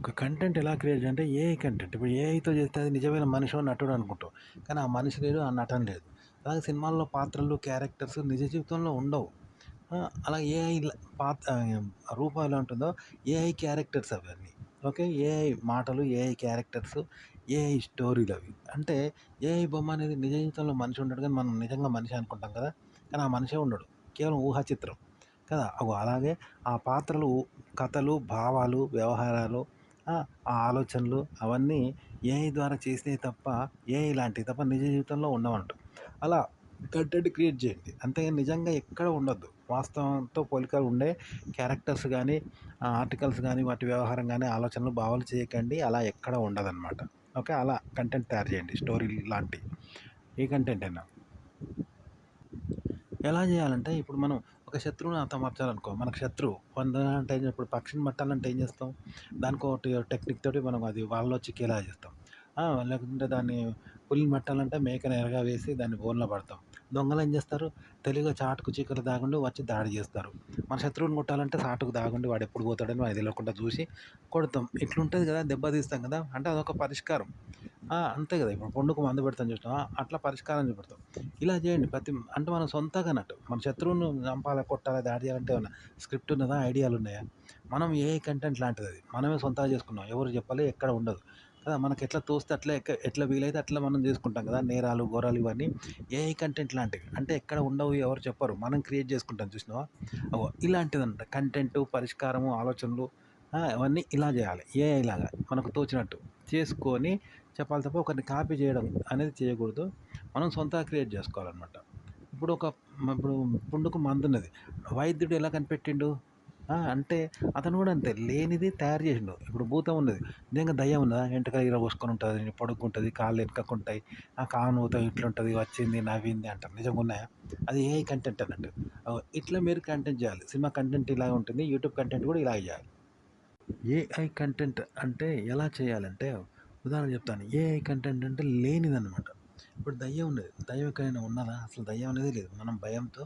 ఒక కంటెంట్ ఎలా క్రియేట్ చేయాలంటే ఏఐ కంటెంట్. ఇప్పుడు ఏఐతో చేస్తే అది నిజమైన మనిషో, నటుడో అనుకుంటాం. కానీ ఆ మనిషి లేడు, ఆ నటన లేదు. అలాగే సినిమాల్లో పాత్రలు, క్యారెక్టర్స్ నిజ జీవితంలో ఉండవు. ఆ! అలా ఏఐ రూపం ఎలా ఉంటుందో ఏఐ క్యారెక్టర్స్ అవన్నీ. ఓకే. ఏఐ మాటలు, ఏఐ క్యారెక్టర్స్, ఏఐ స్టోరీలవి. అంటే ఏఐ బొమ్మ అనేది నిజ జీవితంలో మనిషి ఉండడు గానీ, మనం నిజంగా మనిషి అనుకుంటాం కదా! కానీ ఆ మనిషే ఉండడు. కేవలం ఊహా చిత్రం కదా! అలాగే ఆ పాత్రలు, కథలు, భావాలు, వ్యవహారాలు, ఆ! ఆ ఆలోచనలు అవన్నీ ఏఐ ద్వారా చేసినయి తప్ప, ఏఐ లాంటివి తప్ప నిజ జీవితంలో ఉండవంట. అలా కంటెంట్ క్రియేట్ చేయండి. అంతేగాని నిజంగా ఎక్కడ ఉండొద్దు. వాస్తవంతో పోలికలు ఉండే క్యారెక్టర్స్ గానీ, ఆర్టికల్స్ గానీ, వాటి వ్యవహారం గానీ, ఆలోచనలు, భావాలు చేయకండి. అలా ఎక్కడ ఉండదనమాట. ఓకే. అలా కంటెంట్ తయారు చేయండి. స్టోరీ లాంటియి. ఏ కంటెంట్ అయినా. ఎలా చేయాలంటే ఇప్పుడు మనం ఒక శత్రువుని హతమార్చాలనుకో, మనకు శత్రువు అంటే ఇప్పుడు పక్షిని పట్టాలంటే ఏం చేస్తాం? దానికొకటి టెక్నిక్ తోటి మనం అది వలలో చిక్కేలా చేస్తాం. లేకుంటే దాన్ని పులిని పట్టాలంటే మేకని ఎరగా వేసి దాన్ని బోనులో పడతాం. దొంగలు ఏం చేస్తారు? తెలివిగా చాటుకు చీకట్లో దాగుండి వచ్చి దాడి చేస్తారు. మన శత్రువుని కొట్టాలంటే చాటుకు దాగుండి వాడు ఎప్పుడు పోతాడని మనకు తెలవకుండా చూసి కొడతాం. ఇట్లుంటది కదా! దెబ్బ తీస్తాం కదా! అంటే అదొక పరిష్కారం. అంతే కదా! ఇప్పుడు పుండుకు మందు పెడతాం చూసినావా? అట్లా పరిష్కారం చూపెడతాం. ఇలా చేయండి అంటే మనం సొంతంగా అన్నట్టు. మన శత్రువును చంపాలా, కొట్టాలా, దాడి చేయాలంటే ఏమన్నా స్క్రిప్ట్ ఉన్నదా? ఐడియాలున్నాయా? మనం ఏఐ కంటెంట్ లాంటిదది. మనమే సొంతంగా చేసుకున్నాం. ఎవరు చెప్పలే, ఎక్కడ ఉండదు. కదా! మనకెట్లా తోస్తే అట్లా ఎట్లా వీలైతే అట్లా మనం చేసుకుంటాం కదా! నేరాలు, ఘోరాలు ఇవన్నీ ఏఐ కంటెంట్ లాంటివి. అంటే ఎక్కడ ఉండవు, ఎవరు చెప్పరు. మనం క్రియేట్ చేసుకుంటాం చూసినావా? ఇలాంటిదనమాట. కంటెంటు, పరిష్కారము, ఆలోచనలు అవన్నీ ఇలా చేయాలి. ఏఐ లాగా మనకు తోచినట్టు చేసుకొని చెప్పాలి తప్ప ఒకరిని కాపీ చేయడం అనేది చేయకూడదు. మనం సొంతంగా క్రియేట్ చేసుకోవాలనమాట. ఇప్పుడు ఇప్పుడు పుండుకు మందున్నది. వైద్యుడు ఎలా కనిపెట్టిండు? అంటే అతను కూడా అంతే. లేనిది తయారు చేసిండు. ఇప్పుడు భూతం ఉన్నది. నిజంగా దయ్యం ఉన్నదా? ఎంటకలు ఇరబోసుకొని ఉంటది, పొడుగ్గుంటది, కాళ్ళు వెనకకుంటాయి, కానుతో ఇట్లుంటది, వచ్చింది, నవ్వింది అంటారు. నిజంగా ఉన్నాయా? అది ఏఐ కంటెంట్ అన్నట్టు. ఇట్లా మీరు కంటెంట్ చేయాలి. సినిమా కంటెంట్ ఇలా ఉంటుంది. యూట్యూబ్ కంటెంట్ కూడా ఇలాగే చేయాలి. ఏఐ కంటెంట్ అంటే ఎలా చేయాలంటే, ఉదాహరణ చెప్తాను. ఏఐ కంటెంట్ అంటే లేనిదనమాట. ఇప్పుడు దయ్యం ఉన్నది. దయ్యం ఎక్కడైనా ఉన్నదా? అసలు దయ్యం అనేదే లేదు. మనం భయంతో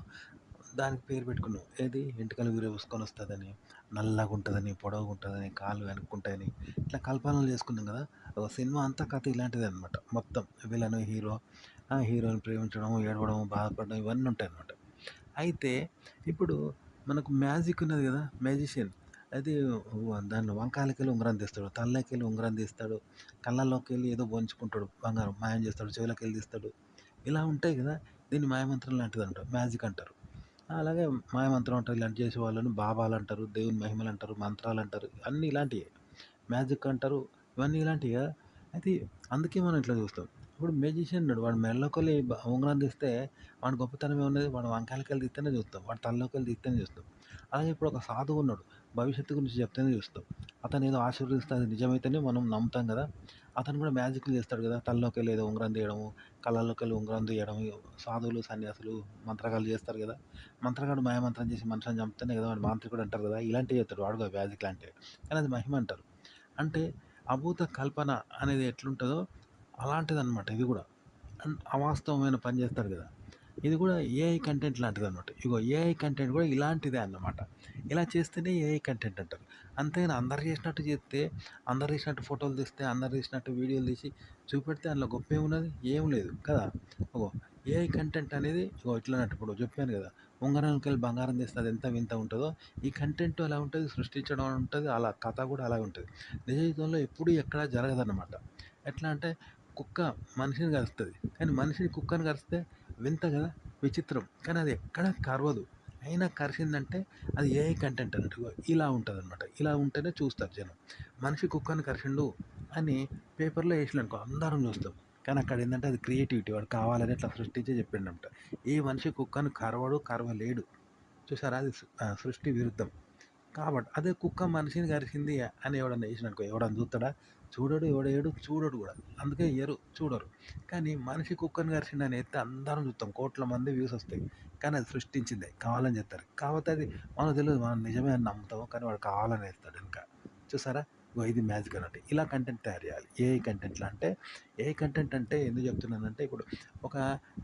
దానికి పేరు పెట్టుకున్నాం. ఏది? ఎంటికలు విరబోసుకొనొస్తదని, నల్లగుంటదని, పొడవుగుంటదని, కాళ్ళు వెనక్కుంటాయని, ఇట్లా కల్పనలు చేసుకున్నాం కదా! ఒక సినిమా అంతా కథ ఇలాంటిదే అనమాట. మొత్తం విలను, హీరో, హీరోని ప్రేమించడం, ఏడవడం, బాధపడడం ఇవన్నీ ఉంటాయన్నమాట. అయితే ఇప్పుడు మనకు మ్యాజిక్ ఉన్నది కదా! మ్యాజిషియన్. అది దాంట్లో వంకాయలకెళ్ళి ఉంగరం తీస్తాడు. తలలోకెళ్ళి ఉంగరం తీస్తాడు. కళ్ళల్లోకెళ్ళి ఏదో బొంచుకుంటాడు. బంగారం మాయం చేస్తాడు. చెవులకెళ్ళి తీస్తాడు. ఇలా ఉంటాయి కదా! దీన్ని మాయమంత్రం లాంటిదంటారు. మ్యాజిక్ అంటారు. అలాగే మాయమంత్రం అంటారు. ఇలాంటి చేసేవాళ్ళని బాబాలంటారు. దేవుని మహిమలంటారు. మంత్రాలంటారు. అన్నీ ఇలాంటియే. మ్యాజిక్ అంటారు. ఇవన్నీ ఇలాంటివి కదా! అయితే అందుకే మనం ఇట్లా చూస్తాం. ఇప్పుడు మ్యూజిషియన్ ఉన్నాడు. వాడు మెడలోకెళ్ళి ఉంగరం తీస్తే వాడి గొప్పతనం ఏమున్నది? వాడు వంకాయలకెళ్ళి తీత్తేనే చూస్తాం. వాడు తలలోకెళ్ళి తీత్తేనే చూస్తాం. అలాగే ఇప్పుడు ఒక సాధువు ఉన్నాడు. భవిష్యత్తు గురించి చెప్తేనే చూస్తాం. అతను ఏదో ఆశీర్వదిస్తే అది నిజమైతేనే మనం నమ్ముతాం కదా! అతను కూడా మ్యాజిక్‌లు చేస్తాడు కదా! తలలోకెళ్ళి ఏదో ఉంగరం తీయడము, కళ్ళల్లోకెళ్ళి ఉంగరం తీయడం, సాధువులు, సన్యాసులు మంత్రగాళ్ళు చేస్తారు కదా! మంత్రగాడు మాయమంత్రం చేసి మనుషులని చంపుతేనే కదా వాడు మాంత్రికుడు అంటారు కదా! ఇలాంటివి చేస్తాడు. వాడు కూడా మ్యాజిక్ లాంటివి. కానీ అది మహిమ అంటారు. అంటే అభూత కల్పన అనేది ఎట్లుంటదో అలాంటిదనమాట ఇది గూడా. అవాస్తవమైన పని జేస్తారు గదా! ఇది గూడా ఏఐ కంటెంట్ లాంటిదనమాట. ఇగో ఏఐ కంటెంట్ గూడా ఇలాంటిదే అన్నమాట. ఇలా చేస్తేనే ఏఐ కంటెంట్ అంటారు. అంతేగాని అందరు జేసినట్టు జేత్తే, అందరు జేసినట్టు ఫోటోలు తీస్తే, అందరు తీసినట్టు వీడియోలు తీసి చూపెడితే అందులో గొప్పేమున్నది? ఏం లేదు కదా! ఓ ఏఐ కంటెంట్ అనేది ఇట్లనట్టు ఇప్పుడు చెప్పాను గదా! ఉంగరంకెళ్ళి బంగారం తీస్తే అది ఎంత వింత ఉంటదో, ఈ కంటెంట్ అలా ఉంటది, సృష్టించడం ఉంటది, అలా కథ గూడా అలాగే ఉంటది. నిజ జీవితంలో ఎప్పుడు ఎక్కడ జరగదన్నమాట. ఎట్లా అంటే కుక్క మనిషిని కరుస్తది. కానీ మనిషి కుక్కని కరిస్తే వింత గదా! విచిత్రం. కానీ అది ఎక్కడ కరవదు. అయినా కరిసిందంటే అది ఏఐ కంటెంట్ అన్నట్టు. ఇలా ఉంటదనమాట. ఇలా ఉంటేనే చూస్తారు జనం. మనిషి కుక్కని కరిసిండు అని పేపర్‌లో ఏసిరనుకో అందరం చూస్తాం. కానీ అక్కడేందంటే అది క్రియేటివిటీ. వాడు కావాలని అట్లా సృష్టించి చెప్పిండంట. ఏ మనిషి కుక్కను కరవడు, కరవలేడు. చూసారా? అది సృష్టి విరుద్ధం. కాబట్టి అదే కుక్క మనిషిని కరిసింది అని ఎవడన్నా ఏసిననుకో ఎవడన్నా చూత్తడా? చూడడు, ఎవడేయడు, చూడడు గూడా. అందుకే ఎయ్యరు, చూడరు. కానీ మనిషి కుక్కని కరిసిండని ఎత్తే అందరం చూత్తాం. కోట్ల మంది వ్యూస్ ఒస్తాయి. కానీ అది సృష్టించిందే. కావాలని చేత్తారు. కాపోతే అది మనకు తెలవదు. మనం నిజమే అని నమ్ముతాం. కానీ వాడు కావాలని ఏస్తాడు ఎనక. చూసారా? ఇగో ఇది మ్యాజిక్ అన్నట్టు. ఇలా కంటెంట్ తయారు చేయాలి. ఏఐ కంటెంట్‌లా అంటే ఏఐ కంటెంట్ అంటే ఎందుకు చెప్తున్నానంటే ఇప్పుడు ఒక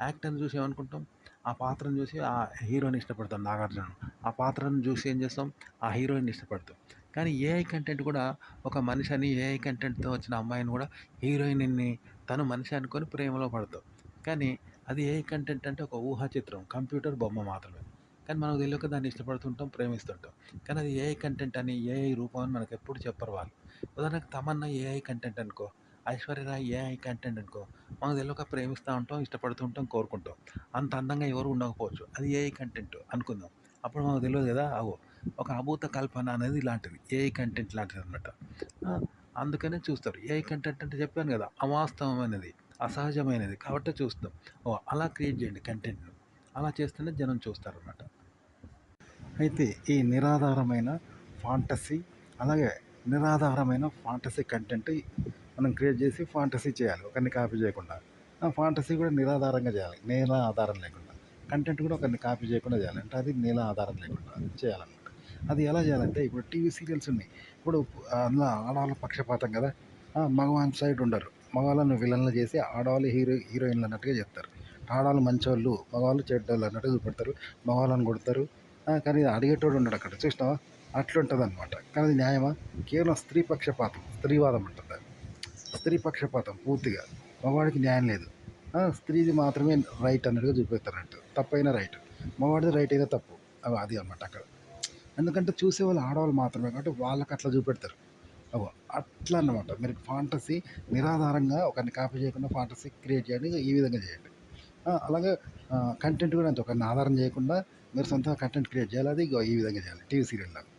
యాక్టర్‌ని చూసి ఏమనుకుంటాం? ఆ పాత్రను చూసి ఆ హీరోని ఇష్టపడతాం 'నాగార్జున.' ఆ పాత్రను చూసి ఏం చేస్తాం? ఆ హీరోయిన్‌ని ఇష్టపడతాం. కానీ ఏఐ కంటెంట్ కూడా ఒక మనిషి అని ఏఐ కంటెంట్‌తో వచ్చిన అమ్మాయిని కూడా హీరోయిన్‌ని తను మనిషి అనుకోని ప్రేమలో పడతావు. కానీ అది ఏఐ కంటెంట్ అంటే ఒక ఊహా చిత్రం. కంప్యూటర్ బొమ్మ మాత్రమే. కానీ మనకు తెలవక దాన్ని ఇష్టపడుతుంటాం, ప్రేమిస్తుంటాం. కానీ అది ఏఐ కంటెంట్ అని, ఏఐ రూపం అని మనకెప్పుడు చెప్పరు వాళ్ళు. ఉదాహరణకు తమన్నా ఏఐ కంటెంట్ అనుకో, ఐశ్వర్య రాయ్ ఏఐ కంటెంట్ అనుకో, మనకు తెలవక ప్రేమిస్తా ఉంటాం, ఇష్టపడుతూ ఉంటాం, కోరుకుంటాం. అంత అందంగా ఎవరు ఉండకపోవచ్చు. అది ఏఐ కంటెంట్ అనుకుందాం. అప్పుడు మనకు తెలవదు కదా! ఒక అభూత కల్పన అనేది ఇలాంటిది. ఏఐ కంటెంట్ లాంటిదనమాట. ఆ! అందుకనే చూస్తారు. ఏఐ కంటెంట్ అంటే చెప్పాను గదా! అవాస్తవమైనది, అసహజమైనది కాబట్టే చూస్తాం. ఓహ్! అలా క్రియేట్ చేయండి కంటెంట్‌ను. అలా చేస్తేనే జనం చూస్తారనమాట. అయితే ఈ నిరాధారమైన ఫాంటసీ, అలాగే నిరాధారమైన ఫాంటసీ కంటెంట్ మనం క్రియేట్ చేసి ఫాంటసీ చేయాలి. ఒకరిని కాపీ చేయకుండా. ఆ ఫాంటసీ కూడా నిరాధారంగా చేయాలి. నేల ఆధారం లేకుండా. కంటెంట్ కూడా ఒకరిని కాపీ చేయకుండా చేయాలి. అంటే అది నేల ఆధారం లేకుండా చేయాలన్నమాట. అది ఎలా చేయాలంటే ఇప్పుడు టీవీ సీరియల్స్ ఉన్నాయి. ఇప్పుడు అందులో ఆడవాళ్ళ పక్షపాతం కదా! మగవాని సైడ్ ఉండరు. మగవాళ్ళను విలన్లు చేసి ఆడవాళ్ళు హీరోయిన్లు అన్నట్టుగా చెప్తారు. ఆడవాళ్ళు మంచోళ్ళు, మగవాళ్ళు చెడ్డోళ్ళు అన్నట్టు చూపెడతారు. మగవాళ్ళని కొడతారు. కానీ అడిగేటోడు ఉండడు అక్కడ చూసినావా? అట్లుంటదనమాట. కానీ అది న్యాయమా? కేవలం స్త్రీ పక్షపాతం, స్త్రీవాదం అంటారు దాన్ని. స్త్రీ పక్షపాతం పూర్తిగా. మగవాడికి న్యాయం లేదు. స్త్రీది మాత్రమే రైట్ అన్నట్టుగా చూపెడతారన్నట్టు. తప్పైనా రైట్. మగవాడిది రైట్ అయినా తప్పు. అది అనమాట అక్కడ. ఎందుకంటే చూసేవాళ్ళు ఆడవాళ్ళు మాత్రమే కాబట్టి వాళ్ళకి అట్లా చూపెడతారు. అగో అట్లా అన్నమాట. మీరు ఫాంటసీ నిరాధారంగా ఒకరిని కాపీ చేయకుండా ఫాంటసీ క్రియేట్ చేయండి. ఈ విధంగా చేయండి. అలాగే కంటెంట్ కూడా అంతే. ఒకరిని ఆధారం చేయకుండా మీరు సొంతంగా కంటెంట్ క్రియేట్ చేయాలి. అది ఇగో ఈ విధంగా చేయాలి టీవీ సీరియల్‌లాగా.